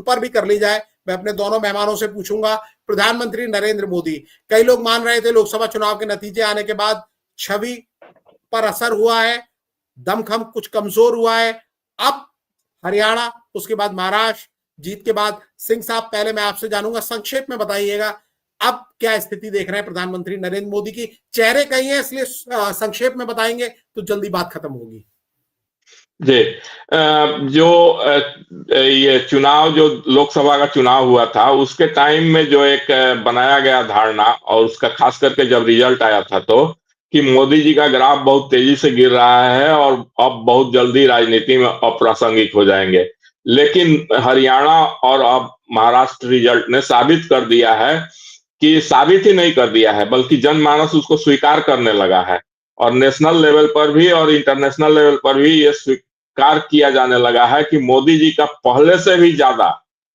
उन पर भी कर ली जाए। मैं अपने दोनों मेहमानों से पूछूंगा। प्रधानमंत्री नरेंद्र मोदी, कई लोग मान रहे थे लोकसभा चुनाव के नतीजे आने के बाद छवि पर असर हुआ है, दमखम कुछ कमजोर हुआ है। अब हरियाणा, उसके बाद महाराष्ट्र जीत के बाद, सिंह साहब पहले मैं आपसे जानूंगा, संक्षेप में बताइएगा अब क्या स्थिति देख रहे हैं प्रधानमंत्री नरेंद्र मोदी की। चेहरे कहीं है इसलिए संक्षेप में बताएंगे तो जल्दी बात खत्म होगी। जी, ये चुनाव, जो लोकसभा का चुनाव हुआ था, उसके टाइम में जो एक बनाया गया धारणा, और उसका खास करके जब रिजल्ट आया था तो, कि मोदी जी का ग्राफ बहुत तेजी से गिर रहा है और अब बहुत जल्दी राजनीति में अप्रासंगिक हो जाएंगे। लेकिन हरियाणा और अब महाराष्ट्र रिजल्ट ने साबित कर दिया है, कि साबित ही नहीं कर दिया है बल्कि जनमानस उसको स्वीकार करने लगा है, और नेशनल लेवल पर भी और इंटरनेशनल लेवल पर भी ये स्वीकार किया जाने लगा है कि मोदी जी का पहले से भी ज्यादा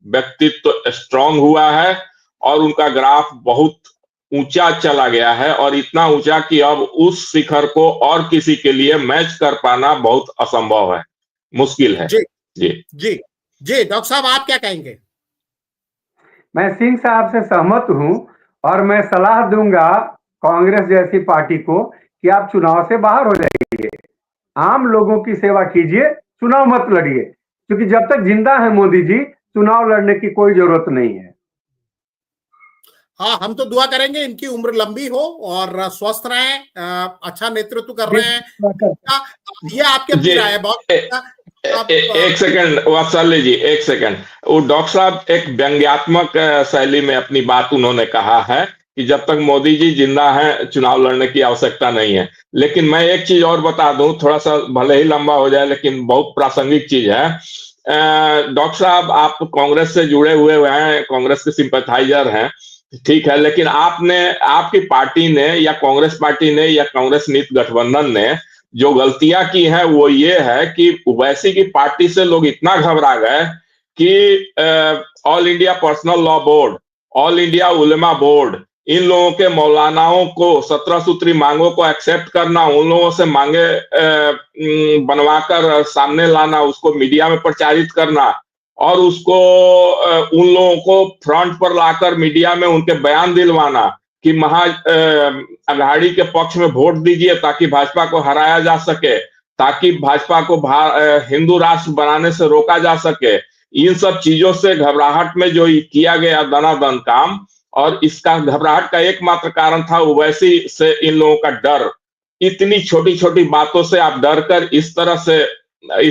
व्यक्तित्व स्ट्रांग हुआ है, और उनका ग्राफ बहुत ऊंचा चला गया है, और इतना ऊंचा कि अब उस शिखर को और किसी के लिए मैच कर पाना बहुत असंभव है, मुश्किल है। जी जी जी जी, डॉक्टर साहब आप क्या कहेंगे? मैं सिंह साहब से सहमत हूं, और मैं सलाह दूंगा कांग्रेस जैसी पार्टी को कि आप चुनाव से बाहर हो जाइए, आम लोगों की सेवा कीजिए, चुनाव मत लड़िए, क्योंकि जब तक जिंदा है मोदी जी, चुनाव लड़ने की कोई जरूरत नहीं है। हाँ, हम तो दुआ करेंगे इनकी उम्र लंबी हो और स्वस्थ रहें, अच्छा नेतृत्व कर रहे हैं। ये आपकी अपनी राय है। बहुत एक सेकंड वात्सल्य जी, एक सेकंड। वो डॉक्टर साहब एक व्यंग्यात्मक शैली में अपनी बात उन्होंने कहा है कि जब तक मोदी जी जिंदा हैं चुनाव लड़ने की आवश्यकता नहीं है। लेकिन मैं एक चीज और बता दूं, थोड़ा सा भले ही लंबा हो जाए लेकिन बहुत प्रासंगिक चीज है। डॉक्टर साहब, आप कांग्रेस से जुड़े हुए हैं, कांग्रेस के सिंपैथाइजर हैं, ठीक है, लेकिन आपने, आपकी पार्टी ने या कांग्रेस पार्टी ने या कांग्रेस नीति गठबंधन ने जो गलतियां की हैं वो ये है कि ओवैसी की पार्टी से लोग इतना घबरा गए कि all India personal law board, all India उलेमा बोर्ड, इन लोगों के मौलानाओं को 17 सूत्री मांगों को एक्सेप्ट करना, उन लोगों से मांगे बनवाकर सामने लाना, उसको मीडिया में प्रचारित करना, और उसको उन लोगों को फ्रंट पर लाकर मीडिया में उनके बयान दिलवाना कि महा अघाड़ी के पक्ष में वोट दीजिए ताकि भाजपा को हराया जा सके, ताकि भाजपा को हिंदू राष्ट्र बनाने से रोका जा सके। इन सब चीजों से घबराहट में जो किया गया दनादन काम, और इसका घबराहट का एकमात्र कारण था ओवैसी से इन लोगों का डर। इतनी छोटी छोटी बातों से आप डर कर इस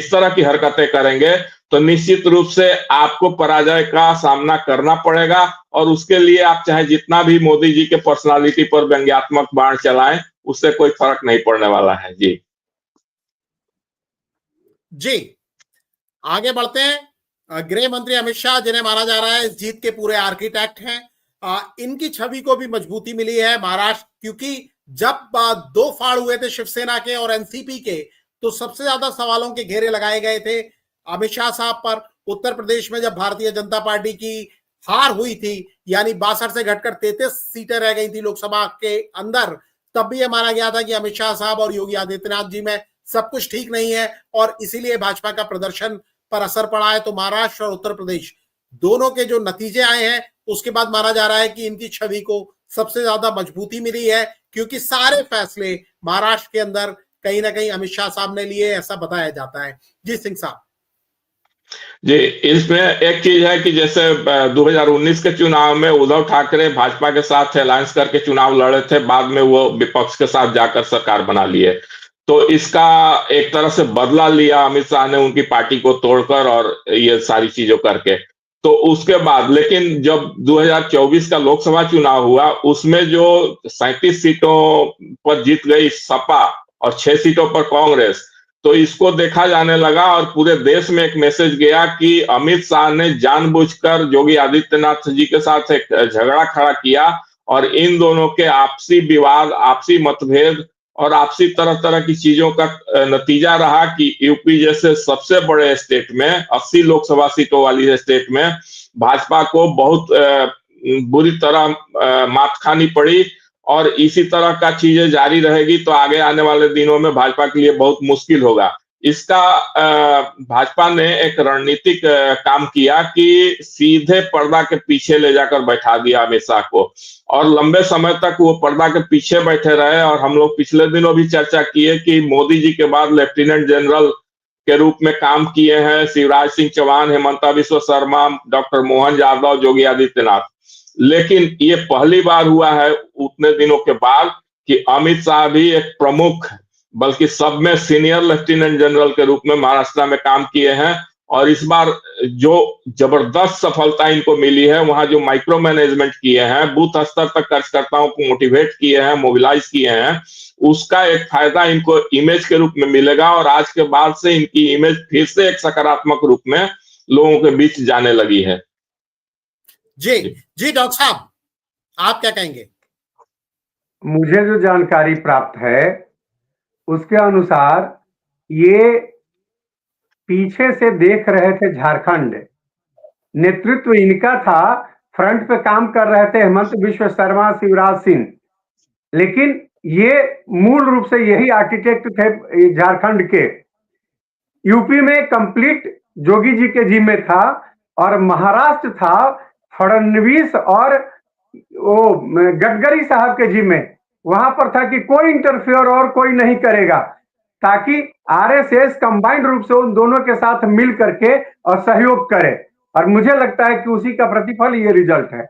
तरह की हरकतें करेंगे तो निश्चित रूप से आपको पराजय का सामना करना पड़ेगा, और उसके लिए आप चाहे जितना भी मोदी जी के पर्सनालिटी पर व्यंग्यात्मक बाण चलाएं, उससे कोई फर्क नहीं पड़ने वाला है। जी जी, आगे बढ़ते हैं। गृह मंत्री अमित शाह, जिन्हें माना जा रहा है इस जीत के पूरे आर्किटेक्ट हैं, इनकी छवि को भी मजबूती मिली है महाराष्ट्र, क्योंकि जब दो फाड़ हुए थे शिवसेना के और एनसीपी के, तो सबसे ज्यादा सवालों के घेरे लगाए गए थे अमित शाह साहब पर। उत्तर प्रदेश में जब भारतीय जनता पार्टी की हार हुई थी, यानी 62 से घटकर 33 सीटें रह गई थी लोकसभा के अंदर, तब भी यह माना गया था कि अमित शाह साहब और योगी आदित्यनाथ जी में सब कुछ ठीक नहीं है और इसीलिए भाजपा का प्रदर्शन पर असर पड़ा है। तो महाराष्ट्र और उत्तर प्रदेश दोनों के जो नतीजे आए हैं, उसके बाद माना जा रहा है कि इनकी छवि को सबसे ज्यादा मजबूती मिली है, क्योंकि सारे फैसले महाराष्ट्र के अंदर कहीं ना कहीं अमित शाह साहब ने लिए, ऐसा बताया जाता है। जी सिंह साहब। जी, इसमें एक चीज है कि जैसे 2019 के चुनाव में उद्धव ठाकरे भाजपा के साथ अलायंस करके चुनाव लड़े थे, बाद में वो विपक्ष के साथ जाकर सरकार बना लिए, तो इसका एक तरह से बदला लिया अमित शाह ने उनकी पार्टी को तोड़कर और ये सारी चीजों करके। तो उसके बाद लेकिन जब 2024 का लोकसभा चुनाव हुआ, उसमें जो 37 सीटों पर जीत गई सपा और 6 सीटों पर कांग्रेस, तो इसको देखा जाने लगा और पूरे देश में एक मैसेज गया कि अमित शाह ने जानबूझकर योगी आदित्यनाथ जी के साथ एक झगड़ा खड़ा किया, और इन दोनों के आपसी विवाद, आपसी मतभेद और आपसी तरह तरह की चीजों का नतीजा रहा कि यूपी जैसे सबसे बड़े स्टेट में, 80 लोकसभा सीटों वाली स्टेट में भाजपा को बहुत बुरी तरह मात खानी पड़ी, और इसी तरह का चीजें जारी रहेगी तो आगे आने वाले दिनों में भाजपा के लिए बहुत मुश्किल होगा। इसका भाजपा ने एक रणनीतिक काम किया कि सीधे पर्दा के पीछे ले जाकर बैठा दिया अमित शाह को, और लंबे समय तक वो पर्दा के पीछे बैठे रहे। और हम लोग पिछले दिनों भी चर्चा किए कि मोदी जी के बाद लेफ्टिनेंट जनरल के रूप में काम किए हैं शिवराज सिंह चौहान, हेमंता बिस्वा शर्मा, डॉक्टर मोहन यादव, योगी आदित्यनाथ। लेकिन ये पहली बार हुआ है उतने दिनों के बाद कि अमित शाह भी एक प्रमुख, बल्कि सब में सीनियर लेफ्टिनेंट जनरल के रूप में महाराष्ट्र में काम किए हैं। और इस बार जो जबरदस्त सफलता इनको मिली है, वहां जो माइक्रो मैनेजमेंट किए हैं, बूथ स्तर तक कार्यकर्ताओं को मोटिवेट किए हैं, मोबिलाइज किए हैं, उसका एक फायदा इनको इमेज के रूप में मिलेगा। और आज के बाद से इनकी इमेज फिर से एक सकारात्मक रूप में लोगों के बीच जाने लगी है। जी जी डॉक्टर साहब, आप क्या कहेंगे? मुझे जो जानकारी प्राप्त है उसके अनुसार ये पीछे से देख रहे थे झारखंड, नेतृत्व इनका था, फ्रंट पे काम कर रहे थे हेमंत बिस्वा शर्मा, शिवराज सिंह, लेकिन ये मूल रूप से यही आर्किटेक्ट थे झारखंड के। यूपी में कंप्लीट जोगी जी के जिम्मे था, और महाराष्ट्र था फडणवीस और वो गडकरी साहब के जिम्मे। वहां पर था कि कोई इंटरफेयर और कोई नहीं करेगा, ताकि आरएसएस कंबाइंड रूप से उन दोनों के साथ मिल करके और सहयोग करे। और मुझे लगता है कि उसी का प्रतिफल ये रिजल्ट है।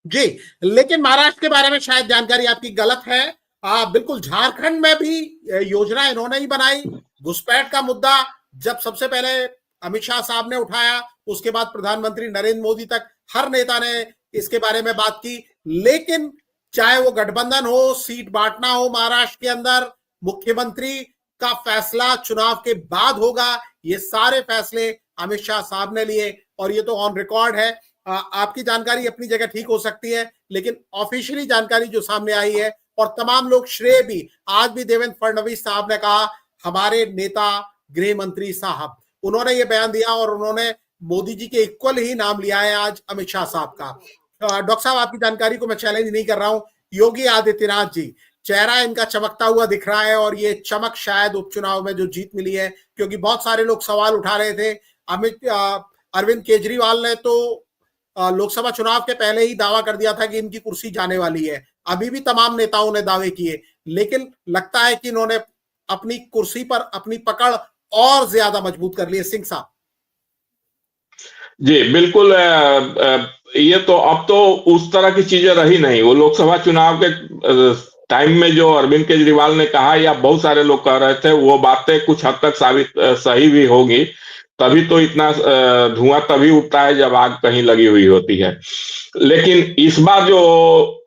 जी, लेकिन महाराष्ट्र के बारे में शायद जानकारी आपकी गलत है। बिल्कुल झारखंड में भी योजना इन्होंने ही बनाई। घुसपैठ का मुद्दा जब सबसे पहले अमित शाह साहब ने उठाया, उसके बाद प्रधानमंत्री नरेंद्र मोदी तक हर नेता ने इसके बारे में बात की। लेकिन चाहे वो गठबंधन हो, सीट बांटना हो महाराष्ट्र के अंदर, मुख्यमंत्री का फैसला चुनाव के बाद होगा, ये सारे फैसले अमित शाह साहब ने लिए, और ये तो ऑन रिकॉर्ड है। आपकी जानकारी अपनी जगह ठीक हो सकती है, लेकिन ऑफिशियली जानकारी जो सामने आई है, और तमाम लोग श्रेय भी, आज भी देवेंद्र फडणवीस साहब ने कहा, हमारे नेता गृह मंत्री साहब, उन्होंने ये बयान दिया, और उन्होंने मोदी जी के इक्वल ही नाम लिया है आज अमित शाह साहब का। डॉक्टर साहब, आपकी जानकारी को मैं चैलेंज नहीं कर रहा हूं। योगी आदित्यनाथ जी, चेहरा इनका चमकता हुआ दिख रहा है, और ये चमक शायद उपचुनाव में जो जीत मिली है, क्योंकि बहुत सारे लोग सवाल उठा रहे थे। अरविंद केजरीवाल ने तो लोकसभा चुनाव के पहले ही दावा कर दिया था कि इनकी कुर्सी जाने वाली है। अभी भी तमाम नेताओं ने दावे किए, लेकिन लगता है कि इन्होंने अपनी कुर्सी पर अपनी पकड़ और ज्यादा मजबूत कर ली है। सिंह साहब जी बिल्कुल, ये तो अब तो उस तरह की चीजें रही नहीं। वो लोकसभा चुनाव के टाइम में जो अरविंद केजरीवाल ने कहा, या बहुत सारे लोग कह रहे थे, वो बातें कुछ हद तक साबित सही भी होगी। तभी तो इतना धुआं तभी उठता है जब आग कहीं लगी हुई होती है। लेकिन इस बार जो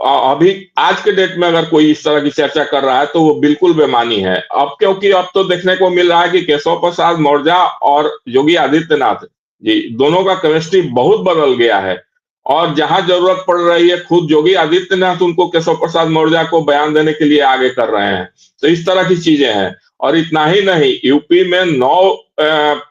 अभी आज के डेट में अगर कोई इस तरह की चर्चा कर रहा है तो वो बिल्कुल बेमानी है। अब क्योंकि अब तो देखने को मिल रहा है कि केशव प्रसाद मौर्य और योगी आदित्यनाथ जी दोनों का केमिस्ट्री बहुत बदल गया है, और जहां जरूरत पड़ रही है खुद योगी आदित्यनाथ उनको केशव प्रसाद मौर्य को बयान देने के लिए आगे कर रहे हैं। तो इस तरह की चीजें हैं। और इतना ही नहीं, यूपी में 9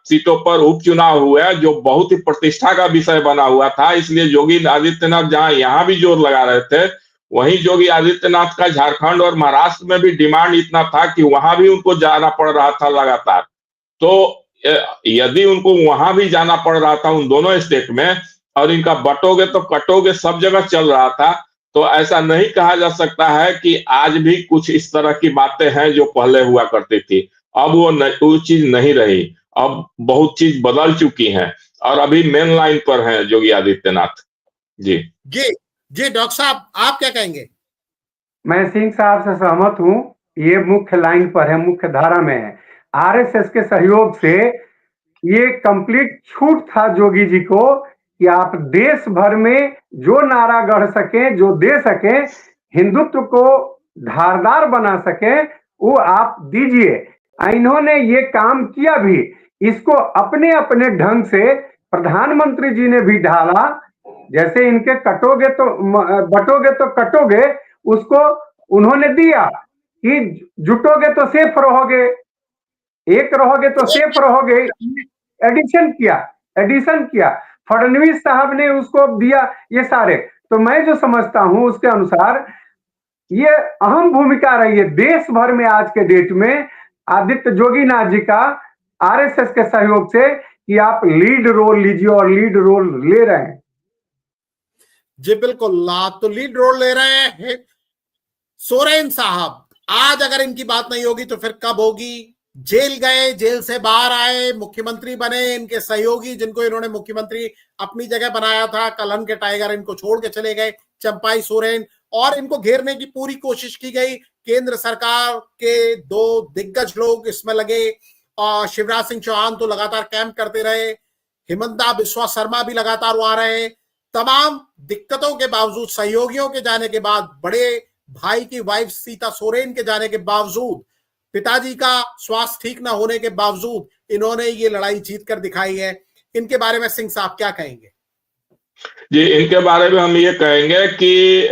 सीटों पर उपचुनाव हुआ जो बहुत ही प्रतिष्ठा का विषय बना हुआ था। इसलिए योगी आदित्यनाथ जहां यहां भी जोर लगा रहे थे, वहीं योगी आदित्यनाथ का झारखंड और महाराष्ट्र में भी डिमांड इतना था कि वहां भी उनको जाना पड़ रहा था लगातार। तो यदि उनको वहां भी जाना पड़ रहा था उन दोनों स्टेट में, और इनका बटोगे तो कटोगे सब जगह चल रहा था, तो ऐसा नहीं कहा जा सकता है कि आज भी कुछ इस तरह की बातें हैं जो पहले हुआ करती थी। अब वो चीज नहीं रही, अब बहुत चीज बदल चुकी हैं, और अभी मेन लाइन पर हैं योगी आदित्यनाथ जी। जी जी डॉक्टर साहब, आप क्या कहेंगे? मैं सिंह साहब से सहमत हूं, ये मुख्य लाइन पर है, मुख्य धारा में है। आरएसएस के सहयोग से ये कंप्लीट छूट था जोगी जी को कि आप देश भर में जो नारा गढ़ सके, जो दे सके, हिंदुत्व को धारदार बना सके, वो आप दीजिए। इन्होंने ये काम किया भी, इसको अपने अपने ढंग से प्रधानमंत्री जी ने भी ढाला। जैसे इनके कटोगे तो बटोगे तो कटोगे, उसको उन्होंने दिया कि जुटोगे तो सेफ रहोगे, एक रहोगे तो सेफ रहोगे। एडिशन किया फडणवीस साहब ने, उसको दिया ये सारे। तो मैं जो समझता हूं उसके अनुसार ये अहम भूमिका रही है देश भर में आज के डेट में। आदित्य जोगीनाथ जी का आरएसएस के सहयोग से कि आप लीड रोल लीजिए और लीड रोल ले रहे हैं। जी बिल्कुल, तो लीड रोल ले रहे हैं सोरेन साहब। आज अगर इनकी बात नहीं होगी तो फिर कब होगी? जेल गए, जेल से बाहर आए, मुख्यमंत्री बने, इनके सहयोगी जिनको इन्होंने मुख्यमंत्री अपनी जगह बनाया था, कलहन के टाइगर, इनको छोड़ के चले गए, चंपाई सोरेन, और इनको घेरने की पूरी कोशिश की गई। केंद्र सरकार के दो दिग्गज लोग इसमें लगे, और शिवराज सिंह चौहान तो लगातार कैंप करते रहे, हिमंता बिस्वा शर्मा भी लगातार वहां रहे। तमाम दिक्कतों के बावजूद, सहयोगियों के जाने के बाद, बड़े भाई की वाइफ सीता सोरेन के जाने के बावजूद, पिताजी का स्वास्थ्य ठीक ना होने के बावजूद इन्होंने ये लड़ाई जीत कर दिखाई है। इनके बारे में सिंह साहब क्या कहेंगे? जी, इनके बारे में हम ये कहेंगे कि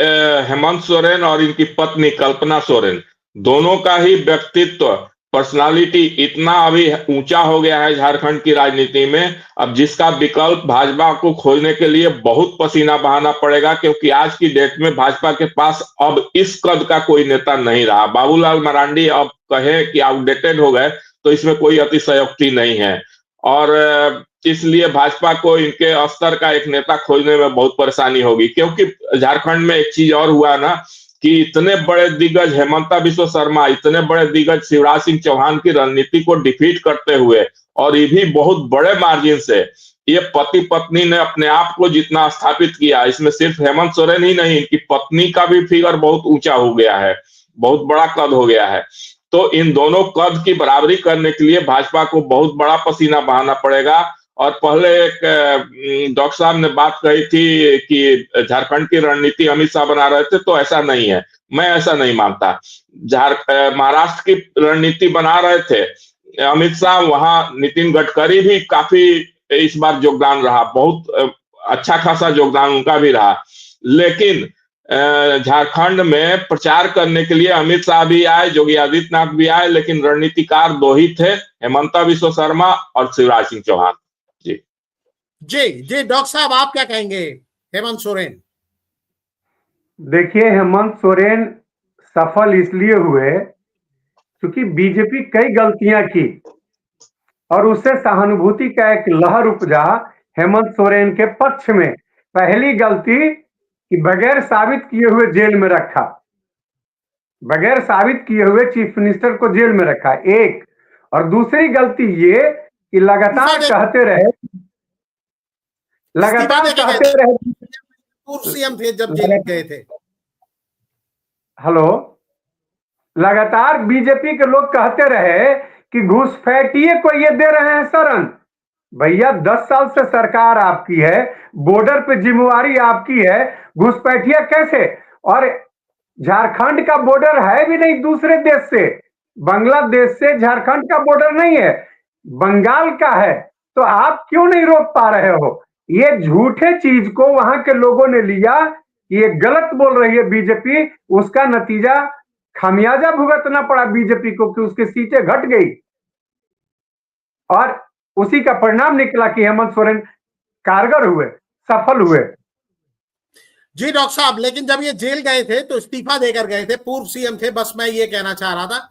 हेमंत सोरेन और इनकी पत्नी कल्पना सोरेन दोनों का ही व्यक्तित्व, पर्सनालिटी इतना अभी ऊंचा हो गया है झारखंड की राजनीति में, अब जिसका विकल्प भाजपा को खोजने के लिए बहुत पसीना बहाना पड़ेगा, क्योंकि आज की डेट में भाजपा के पास अब इस कद का कोई नेता नहीं रहा। बाबूलाल मरांडी अब कहे कि आउटडेटेड हो गए तो इसमें कोई अतिशयोक्ति नहीं है, और इसलिए भाजपा को इनके स्तर का एक नेता खोजने में बहुत परेशानी होगी। क्योंकि झारखंड में एक चीज और हुआ ना कि इतने बड़े दिग्गज हेमंता बिस्वा शर्मा, इतने बड़े दिग्गज शिवराज सिंह चौहान की रणनीति को डिफीट करते हुए, और ये भी बहुत बड़े मार्जिन से, ये पति पत्नी ने अपने आप को जितना स्थापित किया, इसमें सिर्फ हेमंत सोरेन ही नहीं, इनकी पत्नी का भी फिगर बहुत ऊंचा हो गया है, बहुत बड़ा कद हो गया है। तो इन दोनों कद की बराबरी करने के लिए भाजपा को बहुत बड़ा पसीना बहाना पड़ेगा। और पहले एक डॉक्टर साहब ने बात कही थी कि झारखंड की रणनीति अमित शाह बना रहे थे, तो ऐसा नहीं है, मैं ऐसा नहीं मानता। महाराष्ट्र की रणनीति बना रहे थे अमित शाह, वहां नितिन गडकरी भी काफी इस बार योगदान रहा, बहुत अच्छा खासा योगदान उनका भी रहा। लेकिन झारखंड में प्रचार करने के लिए अमित शाह भी आए, योगी आदित्यनाथ भी आए, लेकिन रणनीतिकार दो ही थे, हेमंता बिस्वा शर्मा और शिवराज सिंह चौहान। जी जी जी, डॉक्टर साहब आप क्या कहेंगे हेमंत सोरेन? देखिए, हेमंत सोरेन सफल इसलिए हुए क्योंकि बीजेपी कई गलतियां की और उससे सहानुभूति का एक लहर उपजा हेमंत सोरेन के पक्ष में। पहली गलती कि बगैर साबित किए हुए जेल में रखा, बगैर साबित किए हुए चीफ मिनिस्टर को जेल में रखा, एक। और दूसरी गलती ये कि लगातार कहते रहे, पूर्व सीएम थे जब जेल गए थे। हेलो, लगातार बीजेपी के लोग कहते रहे कि घुसपैठिए को ये दे रहे हैं शरण। भैया 10 साल से सरकार आपकी है, बॉर्डर पे जिम्मेवारी आपकी है, घुसपैठिया कैसे? और झारखंड का बॉर्डर है भी नहीं दूसरे देश से, बांग्लादेश से झारखंड का बॉर्डर नहीं है, बंगाल का है। तो आप क्यों नहीं रोक पा रहे हो? ये झूठे चीज को वहां के लोगों ने लिया, ये गलत बोल रही है बीजेपी, उसका नतीजा खामियाजा भुगतना पड़ा बीजेपी को कि उसकी सीटें घट गई, और उसी का परिणाम निकला कि हेमंत सोरेन कारगर हुए, सफल हुए। जी डॉक्टर साहब, लेकिन जब ये जेल गए थे तो इस्तीफा देकर गए थे, पूर्व सीएम थे। बस मैं ये कहना चाह रहा था,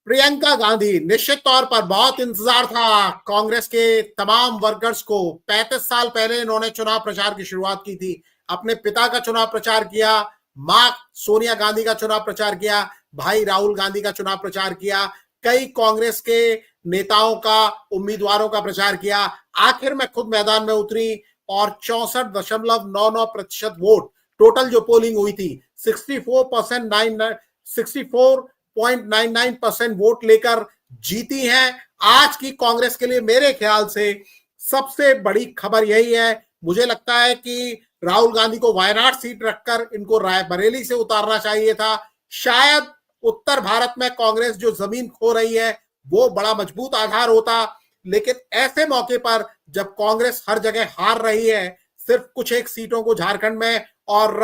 प्रियंका गांधी, निश्चित तौर पर बहुत इंतजार था कांग्रेस के तमाम वर्कर्स को। 35 साल पहले इन्होंने चुनाव प्रचार की शुरुआत की थी, अपने पिता का चुनाव प्रचार किया, मां सोनिया गांधी का चुनाव प्रचार किया, भाई राहुल गांधी का चुनाव प्रचार किया, कई कांग्रेस के नेताओं का, उम्मीदवारों का प्रचार किया। आखिर में खुद मैदान में उतरी और 64.99% वोट, टोटल जो पोलिंग हुई थी 64.99% वोट लेकर जीती हैं। आज की कांग्रेस के लिए मेरे ख्याल से सबसे बड़ी खबर यही है। मुझे लगता है कि राहुल गांधी को वायनाड सीट रखकर इनको रायबरेली से उतारना चाहिए था। शायद उत्तर भारत में कांग्रेस जो जमीन खो रही है वो बड़ा मजबूत आधार होता, लेकिन ऐसे मौके पर जब कांग्रेस हर जगह हार रही है, सिर्फ कुछ एक सीटों को झारखंड में और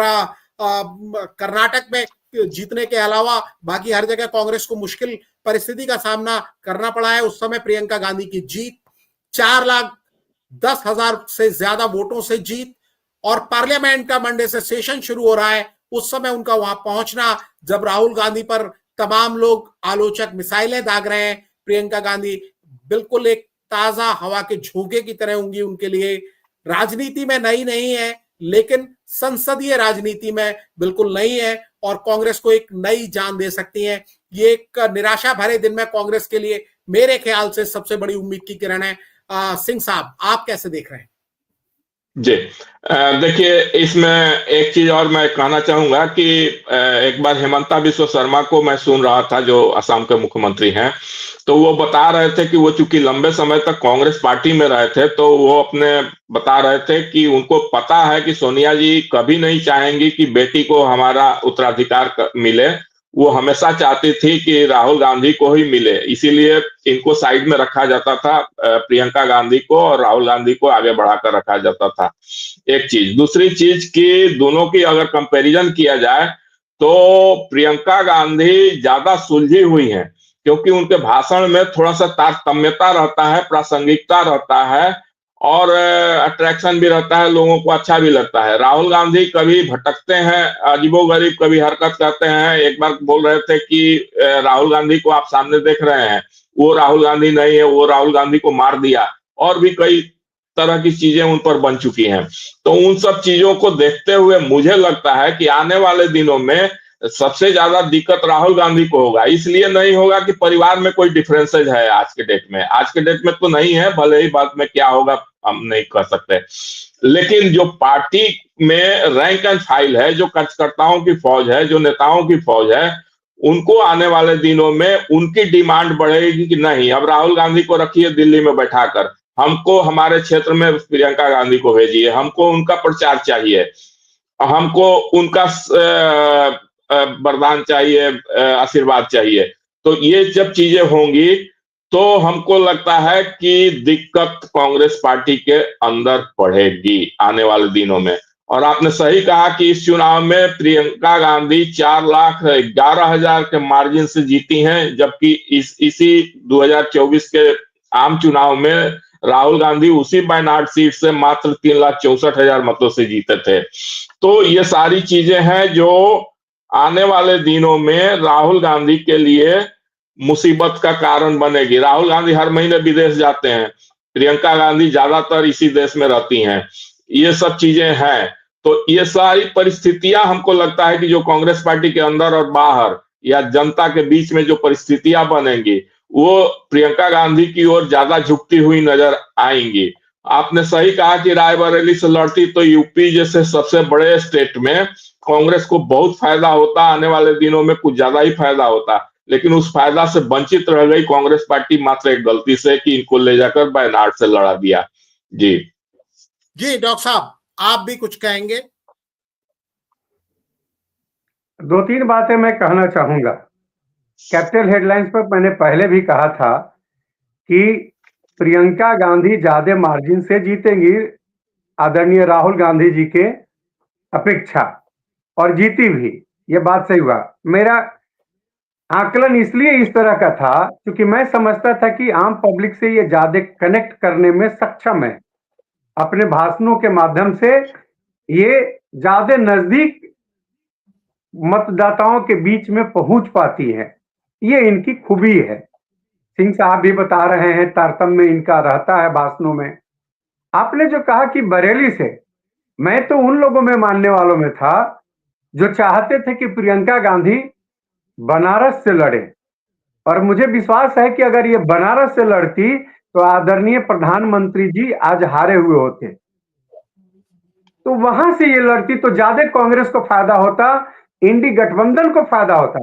कर्नाटक में जीतने के अलावा बाकी हर जगह कांग्रेस को मुश्किल परिस्थिति का सामना करना पड़ा है। उस समय प्रियंका गांधी की जीत 4,10,000 से ज्यादा वोटों से जीत, और पार्लियामेंट का मंडे से सेशन शुरू हो रहा है, उस समय उनका वहां पहुंचना, जब राहुल गांधी पर तमाम लोग आलोचक मिसाइलें दाग रहे हैं। प्रियंका गांधी बिल्कुल एक ताजा हवा के झोंके की तरह होंगी उनके लिए। राजनीति में नई नहीं है, लेकिन संसदीय राजनीति में बिल्कुल नई है और कांग्रेस को एक नई जान दे सकती हैं। ये एक निराशा भरे दिन में कांग्रेस के लिए मेरे ख्याल से सबसे बड़ी उम्मीद की किरण है। सिंह साहब, आप कैसे देख रहे हैं? जी, देखिए, इसमें एक चीज और मैं कहना चाहूंगा कि एक बार हिमंता बिस्वा शर्मा को मैं सुन रहा था, जो असम के मुख्यमंत्री हैं, तो वो बता रहे थे कि वो चूंकि लंबे समय तक कांग्रेस पार्टी में रहे थे, तो वो अपने बता रहे थे कि उनको पता है कि सोनिया जी कभी नहीं चाहेंगी कि बेटी को हमारा उत्तराधिकार मिले। वो हमेशा चाहती थी कि राहुल गांधी को ही मिले, इसीलिए इनको साइड में रखा जाता था, प्रियंका गांधी को और राहुल गांधी को आगे बढ़ाकर रखा जाता था। एक चीज, दूसरी चीज कि दोनों की अगर कंपैरिजन किया जाए तो प्रियंका गांधी ज्यादा सुलझी हुई हैं, क्योंकि उनके भाषण में थोड़ा सा तारतम्यता रहता है, प्रासंगिकता रहता है और अट्रैक्शन भी रहता है, लोगों को अच्छा भी लगता है। राहुल गांधी कभी भटकते हैं, अजीबोगरीब कभी हरकत करते हैं। एक बार बोल रहे थे कि राहुल गांधी को आप सामने देख रहे हैं, वो राहुल गांधी नहीं है, वो राहुल गांधी को मार दिया, और भी कई तरह की चीजें उन पर बन चुकी हैं। तो उन सब चीजों को देखते हुए मुझे लगता है कि आने वाले दिनों में सबसे ज्यादा दिक्कत राहुल गांधी को होगा। इसलिए नहीं होगा कि परिवार में कोई डिफरेंसेज है आज के डेट में, आज के डेट में तो नहीं है, भले ही बाद में क्या होगा हम नहीं कह सकते, लेकिन जो पार्टी में रैंक एंड फाइल है, जो कार्यकर्ताओं की फौज है, जो नेताओं की फौज है, उनको आने वाले दिनों में उनकी डिमांड बढ़ेगी कि नहीं, अब राहुल गांधी को रखिए दिल्ली में बैठाकर, हमको हमारे क्षेत्र में प्रियंका गांधी को भेजिए, हमको उनका प्रचार चाहिए, हमको उनका वरदान चाहिए, आशीर्वाद चाहिए। तो ये जब चीजें होंगी तो हमको लगता है कि दिक्कत कांग्रेस पार्टी के अंदर पड़ेगी आने वाले दिनों में। और आपने सही कहा कि इस चुनाव में प्रियंका गांधी 4,11,000 के मार्जिन से जीती हैं, जबकि इसी 2024 के आम चुनाव में राहुल गांधी उसी वायनाड सीट से मात्र 3,64,000 मतों से जीते थे। तो ये सारी चीजें हैं जो आने वाले दिनों में राहुल गांधी के लिए मुसीबत का कारण बनेगी। राहुल गांधी हर महीने विदेश जाते हैं, प्रियंका गांधी ज्यादातर इसी देश में रहती हैं, ये सब चीजें हैं। तो ये सारी परिस्थितियां हमको लगता है कि जो कांग्रेस पार्टी के अंदर और बाहर या जनता के बीच में जो परिस्थितियां बनेंगी, वो प्रियंका गांधी की ओर ज्यादा झुकती हुई नजर आएंगी। आपने सही कहा कि रायबरेली से लड़ती तो यूपी जैसे सबसे बड़े स्टेट में कांग्रेस को बहुत फायदा होता, आने वाले दिनों में कुछ ज्यादा ही फायदा होता, लेकिन उस फायदा से वंचित रह गई कांग्रेस पार्टी मात्र एक गलती से कि इनको ले जाकर वायनाड से लड़ा दिया। जी जी डॉक्टर साहब, आप भी कुछ कहेंगे? दो तीन बातें मैं कहना चाहूंगा। कैपिटल हेडलाइंस पर मैंने पहले भी कहा था कि प्रियंका गांधी ज्यादा मार्जिन से जीतेंगी आदरणीय राहुल गांधी जी के अपेक्षा, और जीती भी, ये बात सही हुआ। मेरा आकलन इसलिए इस तरह का था क्योंकि मैं समझता था कि आम पब्लिक से ये ज्यादा कनेक्ट करने में सक्षम है, अपने भाषणों के माध्यम से ये ज्यादा नजदीक मतदाताओं के बीच में पहुंच पाती है, ये इनकी खूबी है। सिंह साहब भी बता रहे हैं तारतम्य इनका रहता है भाषणों में। आपने जो कहा कि बरेली से, मैं तो उन लोगों में मानने वालों में था जो चाहते थे कि प्रियंका गांधी बनारस से लड़े, और मुझे विश्वास है कि अगर ये बनारस से लड़ती तो आदरणीय प्रधानमंत्री जी आज हारे हुए होते। तो वहां से ये लड़ती तो ज्यादा कांग्रेस को फायदा होता, इंडी गठबंधन को फायदा होता,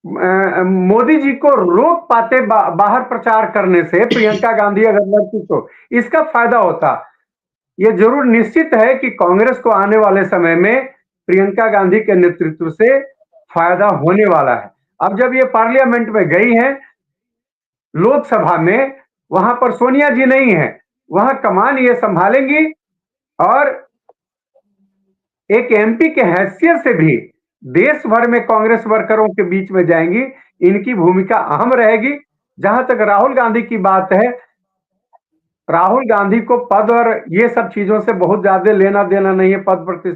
मोदी जी को रोक पाते बाहर प्रचार करने से। प्रियंका गांधी अगर लड़ती तो इसका फायदा होता। ये जरूर निश्चित है कि कांग्रेस को आने वाले समय में प्रियंका गांधी के नेतृत्व से फायदा होने वाला है। अब जब ये पार्लियामेंट में गई है, लोकसभा में, वहां पर सोनिया जी नहीं है, वहां कमान ये संभालेंगी और एक एमपी के हैसियत से भी देश भर में कांग्रेस वर्करों के बीच में जाएंगी। इनकी भूमिका अहम रहेगी। जहां तक राहुल गांधी की बात है, राहुल गांधी को पद और ये सब चीजों से बहुत ज्यादा लेना देना नहीं है, पद प्रतिष्ठा